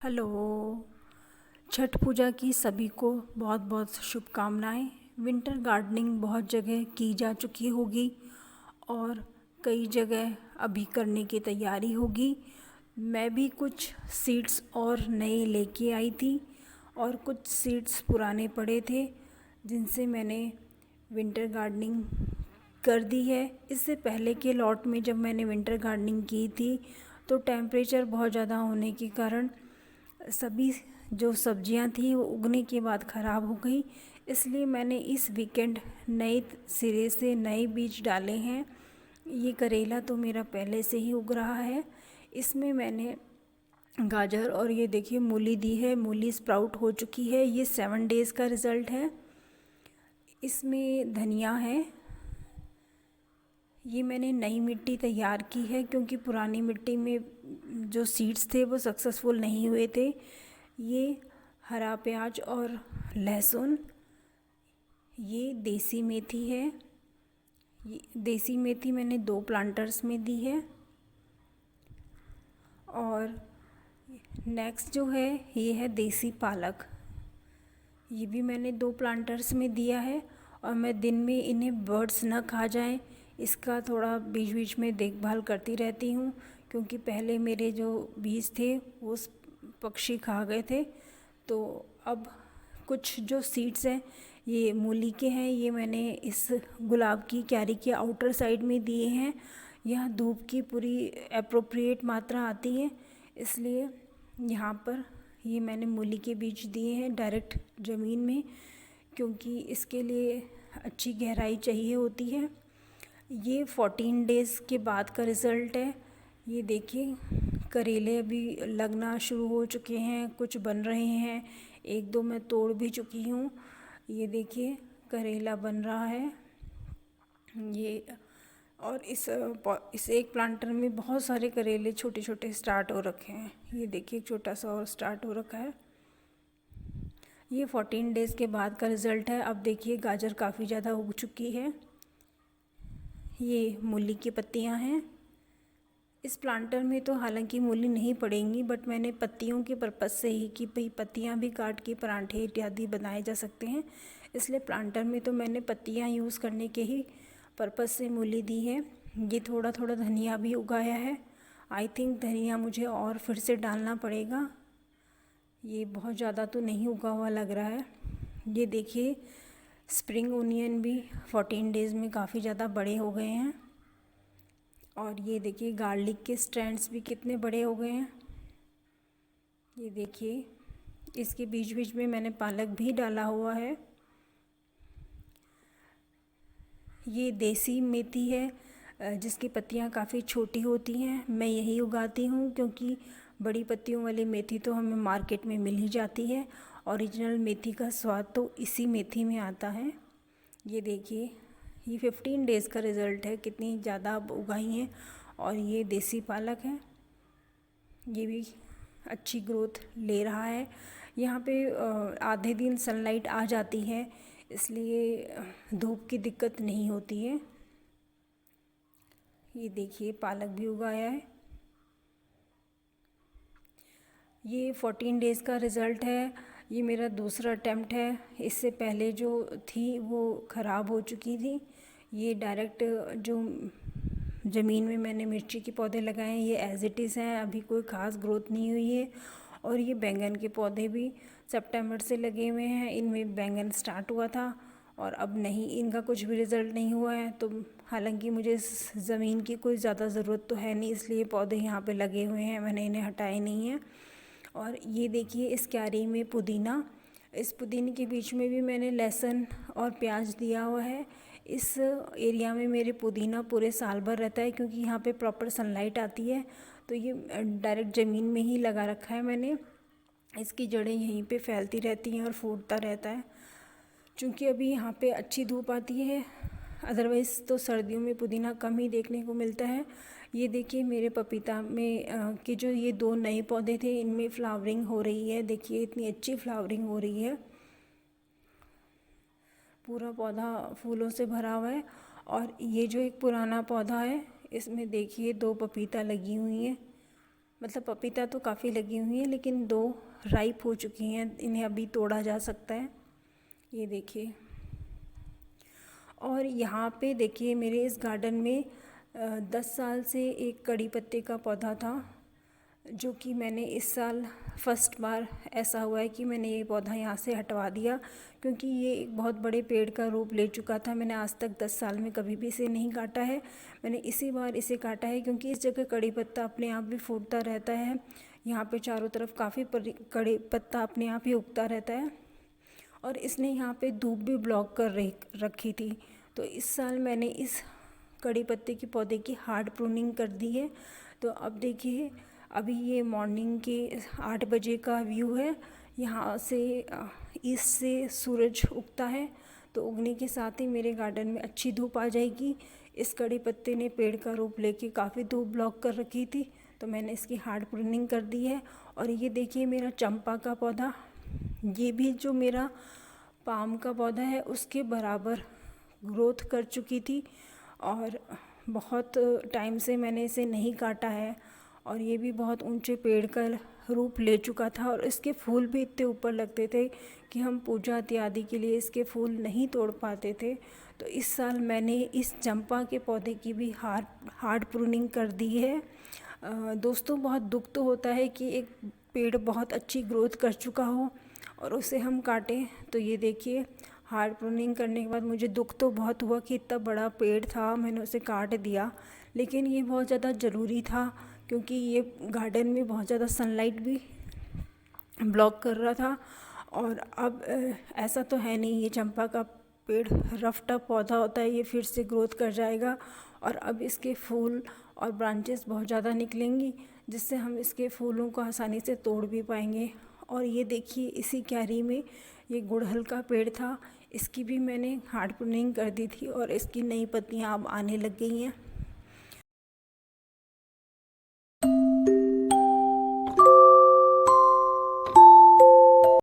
Hello. Chhath पूजा की सभी को बहुत बहुत शुभकामनाएं। विंटर गार्डनिंग बहुत जगह की जा चुकी होगी और कई जगह अभी करने की तैयारी होगी। मैं भी कुछ सीड्स और नए लेके आई थी और कुछ सीड्स पुराने पड़े थे जिनसे मैंने विंटर गार्डनिंग कर दी है। इससे पहले के लॉट में जब मैंने विंटर गार्डनिंग की थी तो टेम्परेचर बहुत ज़्यादा होने के कारण सभी जो सब्जियां थी वो उगने के बाद ख़राब हो गई। इसलिए मैंने इस वीकेंड नए सिरे से नए बीज डाले हैं। ये करेला तो मेरा पहले से ही उग रहा है। इसमें मैंने गाजर और ये देखिए मूली दी है। मूली स्प्राउट हो चुकी है। ये 7 डेज़ का रिज़ल्ट है। इसमें धनिया है। ये मैंने नई मिट्टी तैयार की है क्योंकि पुरानी मिट्टी में जो सीड्स थे वो सक्सेसफुल नहीं हुए थे। ये हरा प्याज और लहसुन, ये देसी मेथी है। ये देसी मेथी मैंने 2 प्लांटर्स में दी है। और नेक्स्ट जो है ये है देसी पालक। ये भी मैंने 2 प्लांटर्स में दिया है और मैं दिन में इन्हें बर्ड्स न खा जाएं इसका थोड़ा बीच बीच में देखभाल करती रहती हूँ क्योंकि पहले मेरे जो बीज थे वो पक्षी खा गए थे। तो अब कुछ जो सीड्स हैं ये मूली के हैं। ये मैंने इस गुलाब की क्यारी के आउटर साइड में दिए हैं। यहाँ धूप की पूरी एप्रोप्रिएट मात्रा आती है, इसलिए यहाँ पर ये मैंने मूली के बीज दिए हैं डायरेक्ट ज़मीन में क्योंकि इसके लिए अच्छी गहराई चाहिए होती है। ये 14 डेज़ के बाद का रिज़ल्ट है। ये देखिए करेले अभी लगना शुरू हो चुके हैं, कुछ बन रहे हैं, 1-2 मैं तोड़ भी चुकी हूँ। ये देखिए करेला बन रहा है। ये और इस एक प्लांटर में बहुत सारे करेले छोटे छोटे स्टार्ट हो रखे हैं। ये देखिए छोटा सा और स्टार्ट हो रखा है। ये 14 डेज़ के बाद का रिज़ल्ट है। अब देखिए गाजर काफ़ी ज़्यादा उग चुकी है। ये मूली की पत्तियां हैं। इस प्लांटर में तो हालांकि मूली नहीं पड़ेंगी बट मैंने पत्तियों के पर्पज़ से ही कि भाई पत्तियां भी काट के पराठे इत्यादि बनाए जा सकते हैं, इसलिए प्लांटर में तो मैंने पत्तियां यूज़ करने के ही पर्पज़ से मूली दी है। ये थोड़ा थोड़ा धनिया भी उगाया है। आई थिंक धनिया मुझे और फिर से डालना पड़ेगा। ये बहुत ज़्यादा तो नहीं उगा हुआ लग रहा है। ये देखिए स्प्रिंग ओनियन भी 14 डेज़ में काफ़ी ज़्यादा बड़े हो गए हैं। और ये देखिए गार्लिक के स्टैंड्स भी कितने बड़े हो गए हैं। ये देखिए इसके बीच बीच में मैंने पालक भी डाला हुआ है। ये देसी मेथी है जिसकी पत्तियां काफ़ी छोटी होती हैं। मैं यही उगाती हूँ क्योंकि बड़ी पत्तियों वाली मेथी तो हमें मार्केट में मिल ही जाती है। ओरिजिनल मेथी का स्वाद तो इसी मेथी में आता है। ये देखिए ये 15 डेज़ का रिज़ल्ट है, कितनी ज़्यादा अब उगाई हैं। और ये देसी पालक है, ये भी अच्छी ग्रोथ ले रहा है। यहाँ पे आधे दिन सनलाइट आ जाती है, इसलिए धूप की दिक्कत नहीं होती है। ये देखिए पालक भी उगाया है। ये 14 डेज़ का रिज़ल्ट है। ये मेरा दूसरा अटैम्प्ट है। इससे पहले जो थी वो ख़राब हो चुकी थी। ये डायरेक्ट जो ज़मीन में मैंने मिर्ची के पौधे लगाए हैं ये एज़ इट इज़ हैं, अभी कोई ख़ास ग्रोथ नहीं हुई है। और ये बैंगन के पौधे भी सितंबर से लगे हुए हैं। इनमें बैंगन स्टार्ट हुआ था और अब नहीं, इनका कुछ भी रिज़ल्ट नहीं हुआ है। तो हालांकि मुझे इस ज़मीन की कोई ज़्यादा ज़रूरत तो है नहीं, इसलिए पौधे यहाँ पे लगे हुए हैं, मैंने इन्हें हटाए नहीं हैं। और ये देखिए इस क्यारी में पुदीना, इस पुदीने के बीच में भी मैंने लहसुन और प्याज दिया हुआ है। इस एरिया में मेरे पुदीना पूरे साल भर रहता है क्योंकि यहाँ पे प्रॉपर सनलाइट आती है। तो ये डायरेक्ट ज़मीन में ही लगा रखा है मैंने। इसकी जड़ें यहीं पे फैलती रहती हैं और फूटता रहता है। चूँकि अभी यहाँ पे अच्छी धूप आती है, अदरवाइज़ तो सर्दियों में पुदीना कम ही देखने को मिलता है। ये देखिए मेरे पपीता में कि जो ये 2 नए पौधे थे इनमें फ्लावरिंग हो रही है। देखिए इतनी अच्छी फ्लावरिंग हो रही है, पूरा पौधा फूलों से भरा हुआ है। और ये जो एक पुराना पौधा है इसमें देखिए 2 पपीता लगी हुई हैं। मतलब पपीता तो काफ़ी लगी हुई है, लेकिन 2 राइप हो चुकी हैं, इन्हें अभी तोड़ा जा सकता है। ये देखिए। और यहाँ पे देखिए मेरे इस गार्डन में 10 साल से एक कड़ी पत्ते का पौधा था, जो कि मैंने इस साल फर्स्ट बार ऐसा हुआ है कि मैंने ये पौधा यहाँ से हटवा दिया, क्योंकि ये एक बहुत बड़े पेड़ का रूप ले चुका था। मैंने आज तक 10 साल में कभी भी इसे नहीं काटा है, मैंने इसी बार इसे काटा है, क्योंकि इस जगह कड़ी पत्ता अपने आप भी फूटता रहता है। यहाँ पे चारों तरफ काफ़ी कड़ी पत्ता अपने आप ही उगता रहता है, और इसने यहाँ पे धूप भी ब्लॉक कर रखी थी। तो इस साल मैंने इस कड़ी पत्ते के पौधे की हार्ड प्रूनिंग कर दी है। तो अब देखिए, अभी ये मॉर्निंग के 8 बजे का व्यू है। यहाँ से ईस्ट से सूरज उगता है, तो उगने के साथ ही मेरे गार्डन में अच्छी धूप आ जाएगी। इस कड़ी पत्ते ने पेड़ का रूप लेके काफ़ी धूप ब्लॉक कर रखी थी, तो मैंने इसकी हार्ड प्रूनिंग कर दी है। और ये देखिए मेरा चंपा का पौधा, ये भी जो मेरा पाम का पौधा है उसके बराबर ग्रोथ कर चुकी थी, और बहुत टाइम से मैंने इसे नहीं काटा है, और ये भी बहुत ऊंचे पेड़ का रूप ले चुका था, और इसके फूल भी इतने ऊपर लगते थे कि हम पूजा इत्यादि के लिए इसके फूल नहीं तोड़ पाते थे। तो इस साल मैंने इस चंपा के पौधे की भी हार्ड प्रूनिंग कर दी है। दोस्तों, बहुत दुख तो होता है कि एक पेड़ बहुत अच्छी ग्रोथ कर चुका हो और उसे हम काटें। तो ये देखिए, हार्ड प्रूनिंग करने के बाद मुझे दुख तो बहुत हुआ कि इतना बड़ा पेड़ था, मैंने उसे काट दिया, लेकिन ये बहुत ज़्यादा ज़रूरी था, क्योंकि ये गार्डन में बहुत ज़्यादा सनलाइट भी ब्लॉक कर रहा था। और अब ऐसा तो है नहीं, ये चंपा का पेड़ रफ टफ पौधा होता है, ये फिर से ग्रोथ कर जाएगा, और अब इसके फूल और ब्रांचेस बहुत ज़्यादा निकलेंगी, जिससे हम इसके फूलों को आसानी से तोड़ भी पाएंगे। और ये देखिए, इसी क्यारी में ये गुड़हल का पेड़ था, इसकी भी मैंने हार्ड प्रूनिंग कर दी थी, और इसकी नई पत्तियाँ अब आने लग गई हैं।